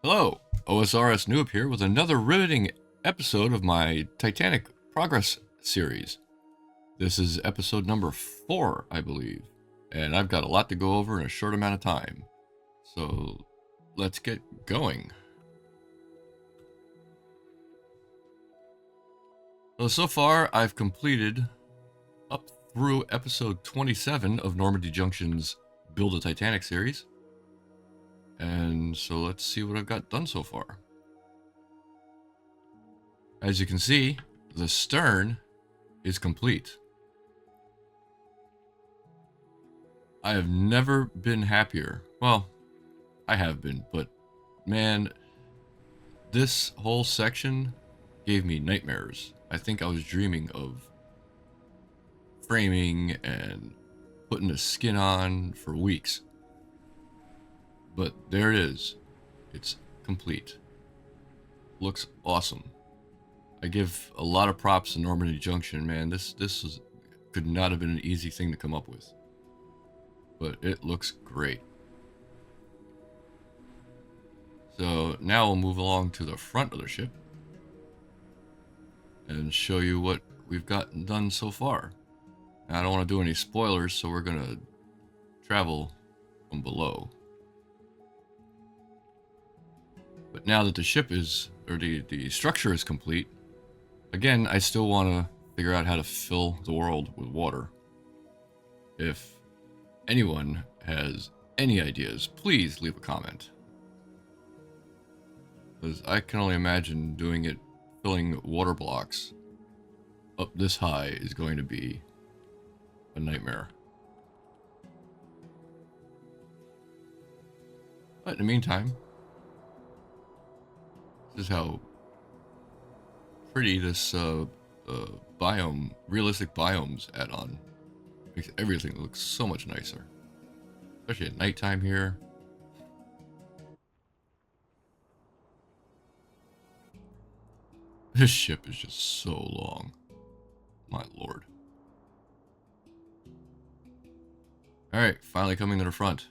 Hello, OSRS Noob here with another riveting episode of my Titanic Progress series. This is episode number 4, I believe, and I've got a lot to go over in a short amount of time. So let's get going. So far, I've completed up through episode 27 of Normandie Junction's Build a Titanic series. And so let's see what I've got done so far. As you can see, the stern is complete. I have never been happier. Well, I have been, but man, this whole section gave me nightmares. I think I was dreaming of framing and putting the skin on for weeks. But there it is. It's complete. Looks awesome. I give a lot of props to Normandie Junction, man. This could not have been an easy thing to come up with. But it looks great. So now we'll move along to the front of the ship and show you what we've gotten done so far. Now, I don't want to do any spoilers, so we're going to travel from below. But now that the ship is, or the structure is complete, again, I still want to figure out how to fill the world with water. If anyone has any ideas, please leave a comment. Because I can only imagine doing it, filling water blocks up this high is going to be a nightmare. But in the meantime, this is how pretty this biome, realistic biomes add-on makes everything look so much nicer, especially at nighttime here. This ship is just so long, my lord. All right, finally coming to the front.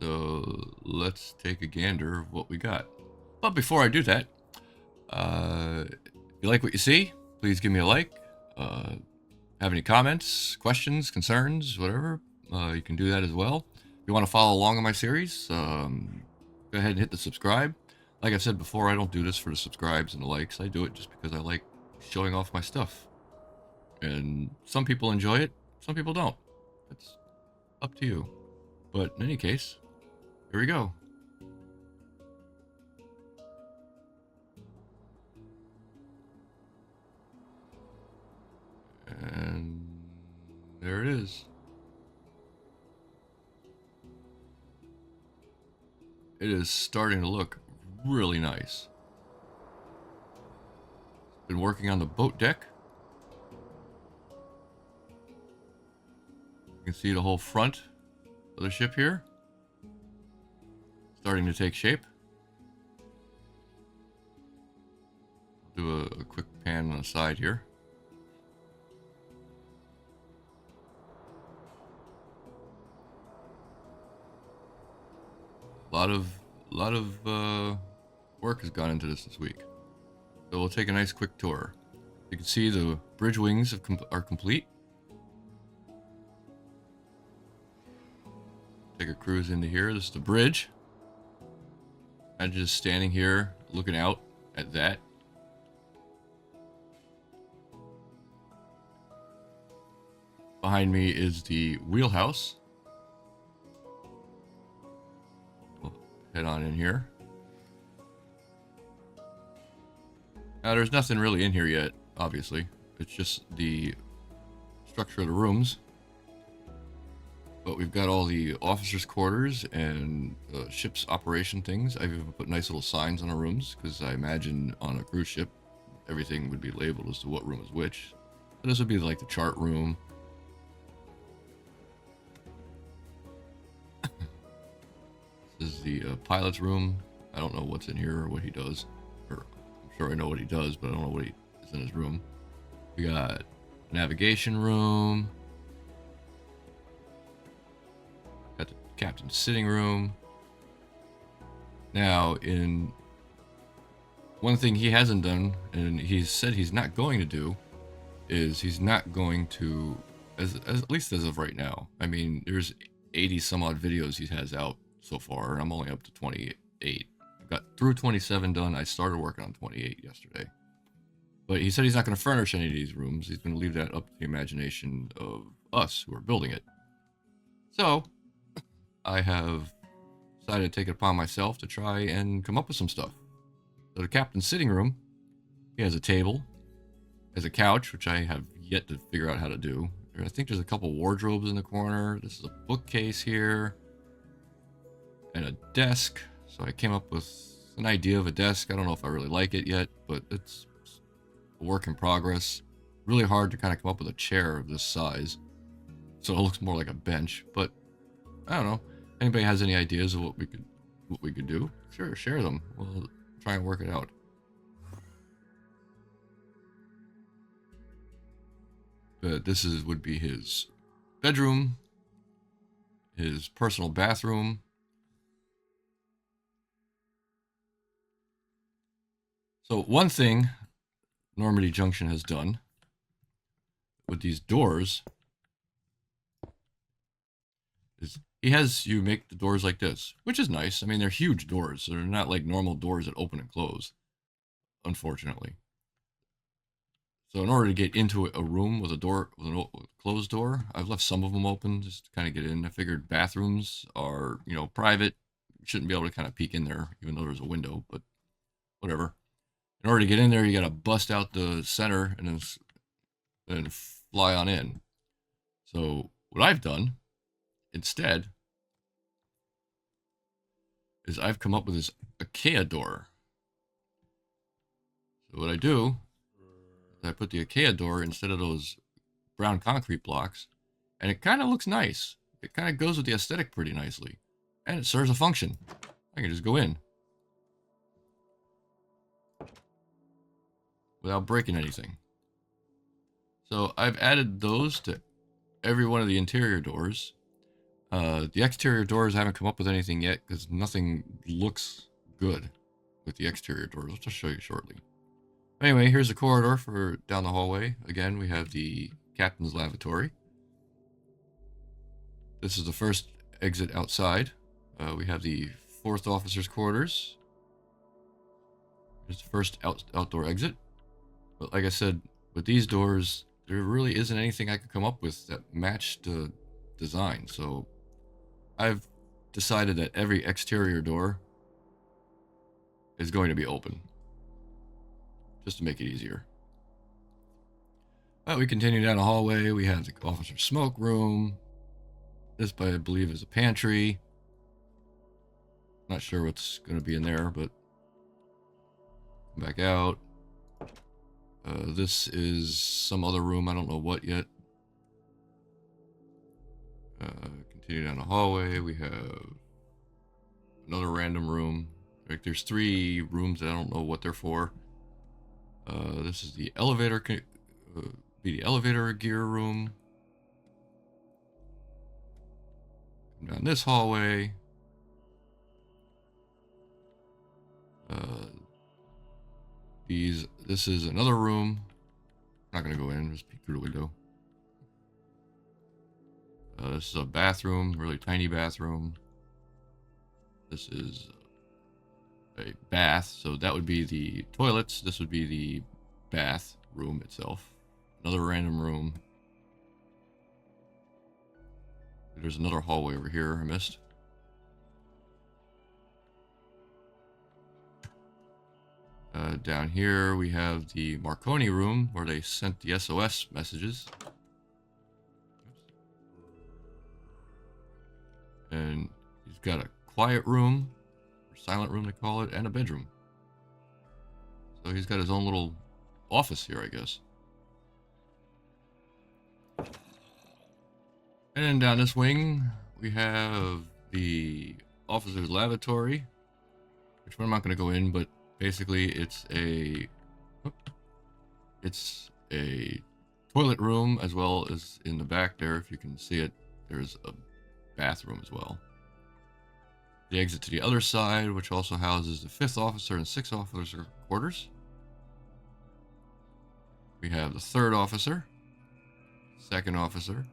So let's take a gander of what we got. But before I do that, if you like what you see, please give me a like. Have any comments, questions, concerns, whatever, you can do that as well. If you want to follow along in my series, go ahead and hit the subscribe. Like I said before, I don't do this for the subscribes and the likes. I do it just because I like showing off my stuff. And some people enjoy it, some people don't. It's up to you. But in any case, here we go. And there it is. It is starting to look really nice. Been working on the boat deck. You can see the whole front of the ship here. Starting to take shape. Do a quick pan on the side here. A lot of work has gone into this week. So we'll take a nice quick tour. You can see the bridge wings are complete. Take a cruise into here. This is the bridge. I'm just standing here looking out at that. Behind me is the wheelhouse. We'll head on in here. Now there's nothing really in here yet, obviously. It's just the structure of the rooms. But we've got all the officers' quarters and ship's operation things. I've even put nice little signs on the rooms, because I imagine on a cruise ship, everything would be labeled as to what room is which. So this would be like the chart room. This is the pilot's room. I don't know what's in here or what he does. Or I'm sure I know what he does, but I don't know what is in his room. We got navigation room. captain's sitting room. Now, in one thing he hasn't done, and he's said he's not going to do, is he's not going to, at least as of right now. I mean, there's 80 some odd videos he has out so far, and I'm only up to 28. I got through 27 done. I started working on 28 yesterday. But he said he's not going to furnish any of these rooms. He's going to leave that up to the imagination of us who are building it. So, I have decided to take it upon myself to try and come up with some stuff. So the captain's sitting room, he has a table, has a couch, which I have yet to figure out how to do. I think there's a couple wardrobes in the corner. This is a bookcase here, and a desk. So I came up with an idea of a desk. I don't know if I really like it yet, but it's a work in progress. Really hard to kind of come up with a chair of this size, so it looks more like a bench. But I don't know. Anybody has any ideas of what we could do? Sure, share them. We'll try and work it out. But this would be his bedroom, his personal bathroom. So one thing Normandie Junction has done with these doors is he has you make the doors like this, which is nice. I mean, they're huge doors. So they're not like normal doors that open and close, unfortunately. So in order to get into a room with a door, with a closed door, I've left some of them open just to kind of get in. I figured bathrooms are, private. You shouldn't be able to kind of peek in there, even though there's a window, but whatever. In order to get in there, you got to bust out the center and then fly on in. So what I've done instead is I've come up with this IKEA door. So what I do is I put the IKEA door instead of those brown concrete blocks, and it kind of looks nice. It kind of goes with the aesthetic pretty nicely, and it serves a function. I can just go in without breaking anything. So I've added those to every one of the interior doors. The exterior doors, I haven't come up with anything yet because nothing looks good with the exterior doors. I'll just show you shortly. Anyway, here's the corridor for down the hallway. Again, we have the captain's lavatory. This is the first exit outside. We have the 4th officer's quarters. Here's the first outdoor exit. But like I said, with these doors, there really isn't anything I could come up with that matched the design. So I've decided that every exterior door is going to be open, just to make it easier. But we continue down the hallway. We have the officer's smoke room. This, I believe, is a pantry. Not sure what's going to be in there, but come back out. This is some other room. I don't know what yet. Continue down the hallway. We have another random room. Like, there's 3 rooms that I don't know what they're for. This is the elevator. The elevator gear room. Come down this hallway. This is another room. Not gonna go in, just peek through the window. This is a bathroom, really tiny bathroom. This is a bath, so that would be the toilets. This would be the bath room itself. Another random room. There's another hallway over here I missed. Down here we have the Marconi room where they sent the SOS messages. And he's got a quiet room, or silent room they call it, and a bedroom. So he's got his own little office here, I guess. And then down this wing, we have the officer's lavatory, which I'm not going to go in, but basically it's a toilet room, as well as in the back there, if you can see it, there's a bathroom as well. The exit to the other side, which also houses the 5th officer and 6th officer quarters. We have the 3rd officer, 2nd officer,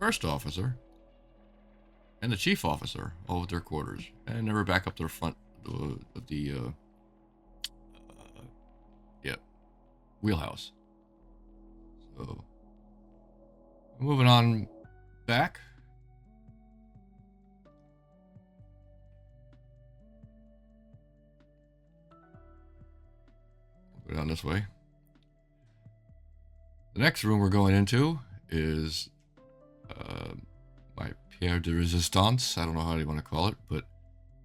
1st officer, and the chief officer, all with their quarters. And then we're back up to the front of the wheelhouse. So, moving on back. We'll go down this way. The next room we're going into is my pierre de resistance. I don't know how you want to call it, but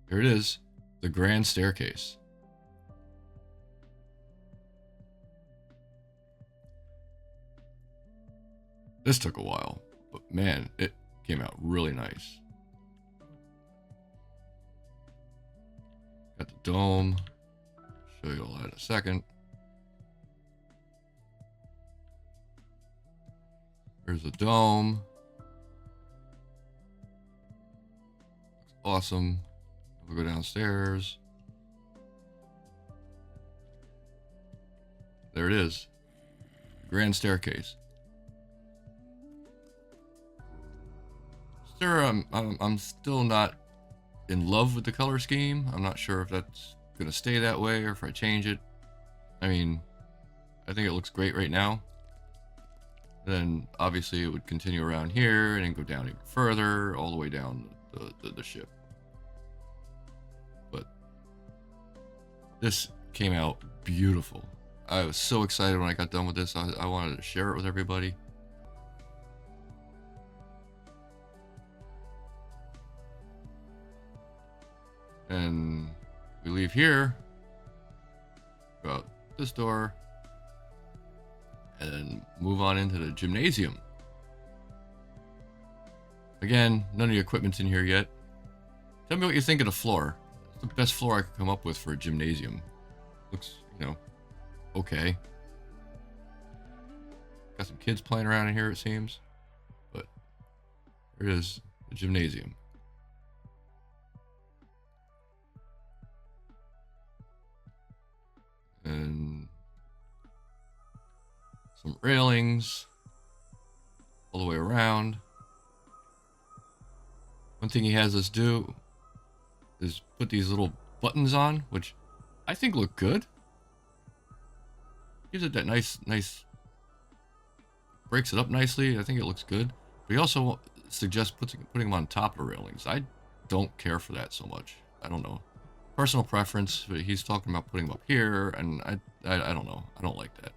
here it is, the grand staircase. This took a while, but man, it came out really nice. Got the dome. Show you all that in a second. Here's the dome. Looks awesome. We'll go downstairs. There it is. Grand staircase. Sure, I'm still not in love with the color scheme. I'm not sure if that's gonna stay that way or if I change it. I mean, I think it looks great right now. Then obviously it would continue around here and then go down even further, all the way down the ship. But this came out beautiful. I was so excited when I got done with this. I wanted to share it with everybody. And we leave here, go out this door, and then move on into the gymnasium. Again, none of the equipment's in here yet. Tell me what you think of the floor. It's the best floor I could come up with for a gymnasium. Looks, okay. Got some kids playing around in here, it seems. But here it is, the gymnasium. And some railings all the way around. One thing he has us do is put these little buttons on, which I think look good. Gives it that nice, breaks it up nicely. I think it looks good. But he also suggests putting them on top of the railings. I don't care for that so much. I don't know. Personal preference, but he's talking about putting them up here, and I don't know. I don't like that.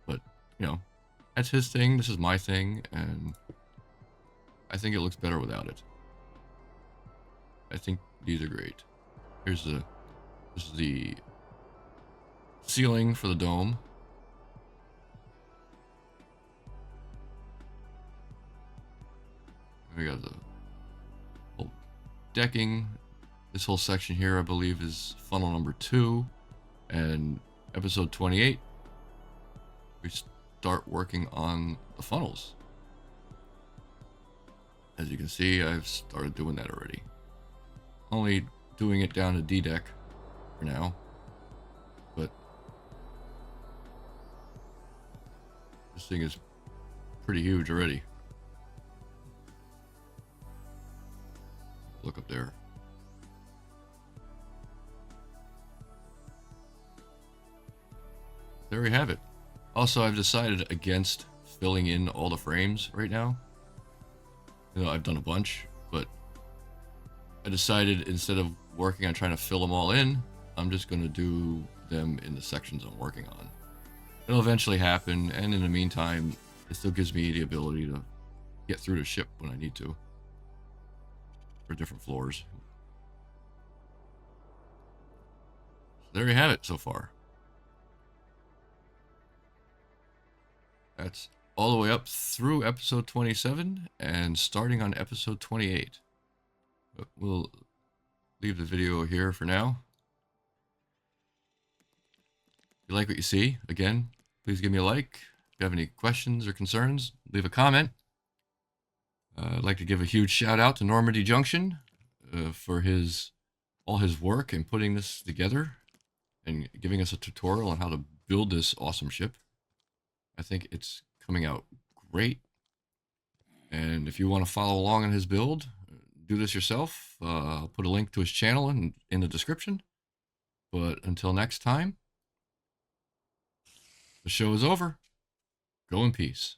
But, that's his thing. This is my thing, and I think it looks better without it. I think these are great. This is the ceiling for the dome. We got the whole decking. This whole section here, I believe, is funnel number 2. And episode 28, we start working on the funnels. As you can see, I've started doing that already. Only doing it down to D deck for now. But this thing is pretty huge already. Look up there. There we have it. Also, I've decided against filling in all the frames right now. I've done a bunch, but I decided instead of working on trying to fill them all in, I'm just going to do them in the sections I'm working on. It'll eventually happen, and in the meantime, it still gives me the ability to get through the ship when I need to. For different floors. So there you have it so far. That's all the way up through episode 27 and starting on episode 28. But we'll leave the video here for now. If you like what you see, again, please give me a like. If you have any questions or concerns, leave a comment. I'd like to give a huge shout out to Normandie Junction. for all his work in putting this together and giving us a tutorial on how to build this awesome ship. I think it's coming out great. And if you want to follow along on his build, do this yourself. I'll put a link to his channel in the description. But until next time, the show is over. Go in peace.